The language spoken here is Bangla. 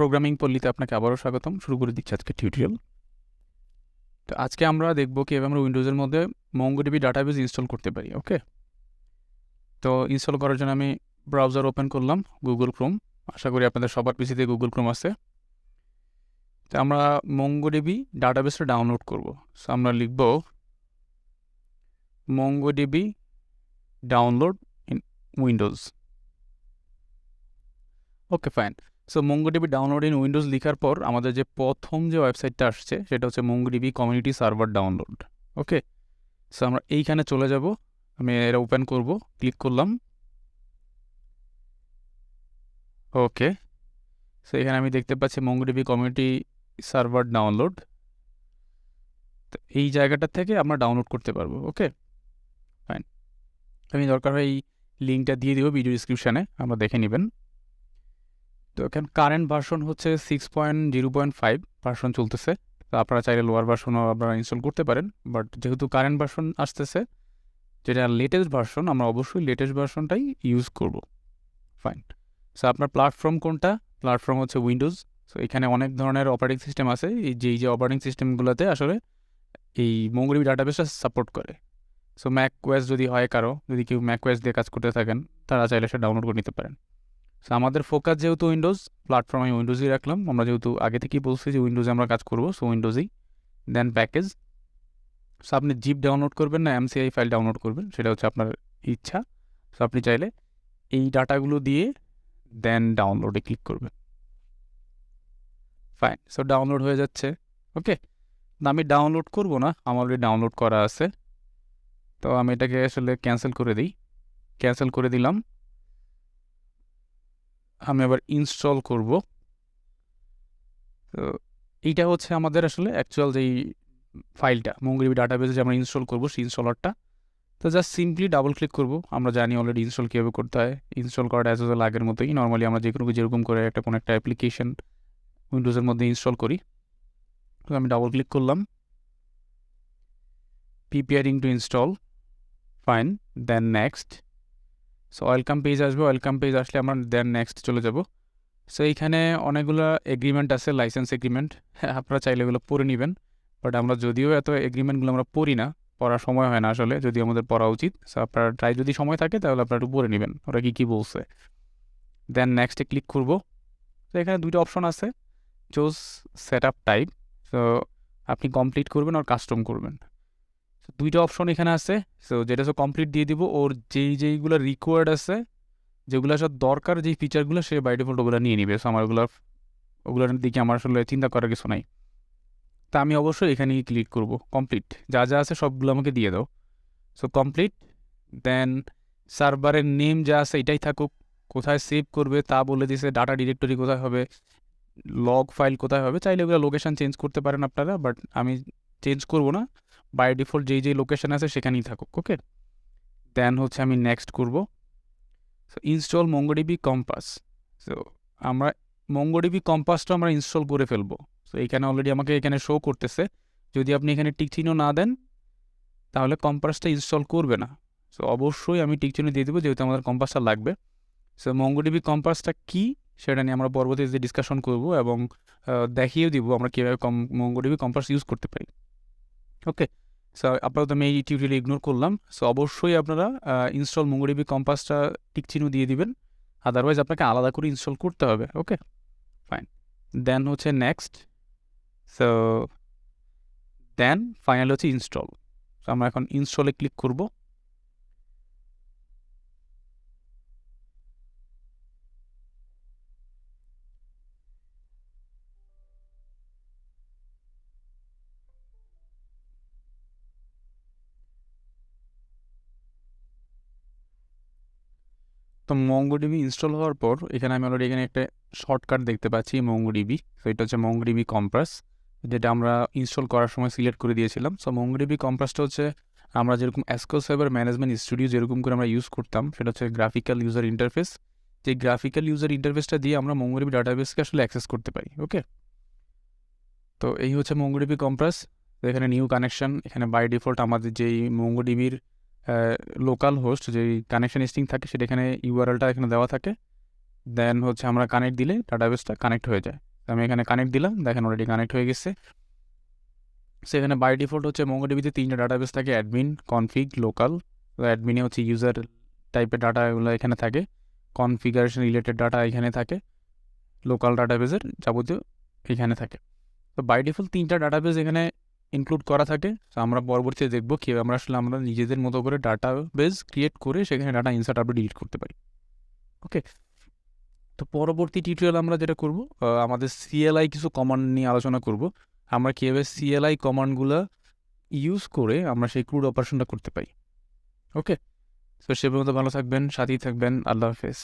প্রোগ্রামিং পল্লীতে আপনাকে আবারও স্বাগতম। শুরু করে দিচ্ছি আজকে টিউটোরিয়াল। তো আজকে আমরা দেখব কিভাবে আমরা উইন্ডোজের মধ্যে MongoDB ডাটাবেস ইনস্টল করতে পারি। ওকে, তো ইনস্টল করার জন্য আমি ব্রাউজার ওপেন করলাম, গুগল ক্রোম। আশা করি আপনাদের সবার পিসিতে গুগল ক্রোম আছে। তো আমরা MongoDB ডাটাবেসটা ডাউনলোড করব। সো আমরা লিখব MongoDB download in Windows. Okay, fine. So MongoDB download in Windows লেখার পর আমাদের যে প্রথম যে ওয়েবসাইটটা আসছে সেটা হচ্ছে MongoDB কমিউনিটি সার্ভার ডাউনলোড। ওকে, সো আমরা এইখানে চলে যাব। আমি এটা ওপেন করব, ক্লিক করলাম। ওকে, সো এখানে আমি দেখতে পাচ্ছি MongoDB কমিউনিটি সার্ভার ডাউনলোড। তো এই জায়গাটা থেকে আমরা ডাউনলোড করতে পারবো। ওকে, ফাইন। আমি দরকার হয় এই লিঙ্কটা দিয়ে দিব ভিডিও ডিসক্রিপশানে, আমরা দেখে নেবেন। তো এখানে কারেন্ট ভার্সন হচ্ছে 6.0.5 ভার্সন চলতেছে। তো আপনারা চাইলে লোয়ার ভার্সনও আপনারা ইনস্টল করতে পারেন, বাট যেহেতু কারেন্ট ভার্সন আসতেছে, যেটা লেটেস্ট ভার্সন, আমরা অবশ্যই লেটেস্ট ভার্সনটাই ইউজ করব। ফাইন। সো আপনার প্ল্যাটফর্ম কোনটা? প্ল্যাটফর্ম হচ্ছে উইন্ডোজ। সো এখানে অনেক ধরনের অপারেটিং সিস্টেম আছে। এই যে অপারেটিং সিস্টেমগুলোতে আসলে এই MongoDB ডাটাবেসটা সাপোর্ট করে। সো ম্যাকওএস যদি হয় কারো, যদি কেউ ম্যাকওএস দিয়ে কাজ করতে থাকেন, তারা চাইলে সেটা ডাউনলোড করে নিতে পারেন। সো আমাদের ফোকাস যেহেতু উইন্ডোজ, প্ল্যাটফর্ম আমি উইন্ডোজই রাখলাম। আমরা যেহেতু আগে থেকেই বলছি যে উইন্ডোজে আমরা কাজ করবো, সো উইন্ডোজই। দেন প্যাকেজ। সো আপনি জিপ ডাউনলোড করবেন না MCI ফাইল ডাউনলোড করবেন, সেটা হচ্ছে আপনার ইচ্ছা। সো আপনি চাইলে এই ডাটাগুলো দিয়ে দেন ডাউনলোডে ক্লিক করবেন। ফাইন। সো ডাউনলোড হয়ে যাচ্ছে। ওকে, আমি ডাউনলোড করব না, আমার অলরেডি ডাউনলোড করা আছে। তো আমি এটাকে আসলে ক্যান্সেল করে দিই। ক্যান্সেল করে দিলাম। আমি আবার ইনস্টল করব। তো এইটা হচ্ছে আমাদের আসলে অ্যাকচুয়াল যেই ফাইলটা MongoDB ডাটাবেসে যে আমরা ইনস্টল করব, সেই ইনস্টলারটা। তো জাস্ট সিম্পলি ডাবল ক্লিক করব। আমরা জানি অলরেডি ইনস্টল কীভাবে করতে হয়। ইনস্টল করাটা অ্যাজ ওয়েল আগের মতোই নর্মালি আমরা যেরকম করে কোনো একটা অ্যাপ্লিকেশন উইন্ডোজের মধ্যে ইনস্টল করি। তো আমি ডাবল ক্লিক করলাম, preparing to install. Fine, then next. So welcome page আসবে। ওয়েলকাম পেজ আসলে আমরা দেন নেক্সট চলে যাব। সো এইখানে অনেকগুলো এগ্রিমেন্ট আছে, লাইসেন্স এগ্রিমেন্ট। হ্যাঁ, আপনারা চাইলে এগুলো পড়ে নেবেন, বাট আমরা যদিও এত এগ্রিমেন্টগুলো আমরা পড়ি না, পড়ার সময় হয় না আসলে, যদি আমাদের পড়া উচিত। সো আপনারা ট্রাই, যদি সময় থাকে তাহলে আপনারা একটু পড়ে নেবেন ওরা কী বলছে। দেন নেক্সটে ক্লিক করব। তো এখানে দুইটা অপশন আছে, choose set up type. So আপনি কমপ্লিট করবেন আর কাস্টম করবেন। দুইটা অপশন এখানে আছে। সো যেটা হচ্ছে কমপ্লিট দিয়ে দিব, ওর যেইগুলো রিকোয়ার্ড আছে, যেগুলো আসলে দরকার, যেই ফিচারগুলো, সে বাই ডিফল্ট ওগুলো নিয়ে নিবে। সো আমার ওগুলোর দিকে আমার আসলে চিন্তা করার কিছু নাই। তা আমি অবশ্যই এখানেই ক্লিক করব কমপ্লিট। যা যা আছে সবগুলো আমাকে দিয়ে দাও। So complete. দেন সার্ভারের নেম যা আছে এটাই থাকুক। কোথায় সেভ করবে তা বলে দিয়েছে, ডাটা ডিরেক্টরি কোথায় হবে, লগ ফাইল কোথায় হবে। চাইলে ওগুলো লোকেশান চেঞ্জ করতে পারেন আপনারা, বাট আমি চেঞ্জ করব না। বাই ডিফল্ট যেই লোকেশান আছে সেখানেই থাকুক। ওকে, দেন হচ্ছে আমি নেক্সট করব। So install MongoDB compass. So আমরা MongoDB কম্পাসটা আমরা ইনস্টল করে ফেলবো। সো এইখানে অলরেডি আমাকে এখানে শো করতেছে। যদি আপনি এখানে টিক চিহ্ন না দেন তাহলে কম্পাসটা ইনস্টল করবে না। সো অবশ্যই আমি টিক চিহ্ন দিয়ে দেবো, যেহেতু আমাদের কম্পাসটা লাগবে। সো MongoDB কম্পাসটা কী সেটা নিয়ে আমরা পরবর্তীতে ডিসকাশন করব এবং দেখিয়েও দিব আমরা কীভাবে MongoDB কম্পাস ইউজ করতে পারি। ওকে, সো আপাতত আমি এই টিউটোরিয়াল ইগনোর করলাম। সো অবশ্যই আপনারা ইনস্টল MongoDB কম্পাসটা টিক চিহ্ন দিয়ে দিবেন, আদারওয়াইজ আপনাকে আলাদা করে ইনস্টল করতে হবে। ওকে, ফাইন। দেন হচ্ছে নেক্সট। সো দেন ফাইনাল হচ্ছে ইনস্টল। সো আমরা এখন ইনস্টলে ক্লিক করব। তো MongoDB ইনস্টল হওয়ার পর এখানে আমি অলরেডি এখানে একটা শর্টকাট দেখতে পাচ্ছি MongoDB। সো এটা হচ্ছে MongoDB কম্পাস, যেটা আমরা ইনস্টল করার সময় সিলেক্ট করে দিয়েছিলাম। সো MongoDB কম্পাসটা হচ্ছে আমরা যেরকম SQL সার্ভার ম্যানেজমেন্ট স্টুডিও যেরকম করে আমরা ইউজ করতাম, সেটা হচ্ছে গ্রাফিক্যাল ইউজার ইন্টারফেস। যে গ্রাফিক্যাল ইউজার ইন্টারফেসটা দিয়ে আমরা MongoDB ডাটাবেসকে আসলে অ্যাক্সেস করতে পারি। ওকে, তো এই হচ্ছে MongoDB কম্পাস। এখানে নিউ কানেকশন, এখানে বাই ডিফল্ট আমাদের যেই MongoDBর লোকাল হোস্ট যেই কানেকশন স্ট্রিং থাকে সেটা এখানে ইউআরএলটা এখানে দেওয়া থাকে। দেন হচ্ছে আমরা কানেক্ট দিলে ডাটাবেসটা কানেক্ট হয়ে যায়। আমি এখানে কানেক্ট দিলাম, দেখেন অলরেডি কানেক্ট হয়ে গেছে। সো এখানে বাই ডিফল্ট হচ্ছে MongoDB-তে 3টা ডাটাবেস থাকে, অ্যাডমিন, কনফিগ, লোকাল। তো অ্যাডমিনে হচ্ছে ইউজার টাইপের ডাটাগুলো এখানে থাকে, কনফিগারেশন রিলেটেড ডাটা এখানে থাকে, লোকাল ডাটাবেসের যাবতীয় এখানে থাকে। তো বাই ডিফল্ট 3টা ডাটাবেস এখানে ইনক্লুড করা থাকে। তো আমরা পরবর্তীতে দেখবো কীভাবে আমরা নিজেদের মতো করে ডাটাবেস ক্রিয়েট করে সেখানে ডাটা ইনসার্ট আপডেট ডিলিট করতে পারি। ওকে, তো পরবর্তী টিউটোরিয়াল আমরা যেটা করব, আমাদের CLI কিছু কমান্ড নিয়ে আলোচনা করব, আমরা কীভাবে CLI কমান্ডগুলো ইউজ করে আমরা সেই ক্রুড অপারেশনটা করতে পারি। ওকে, তো সে পর্যন্ত ভালো থাকবেন, সাথেই থাকবেন। আল্লাহ হাফেজ।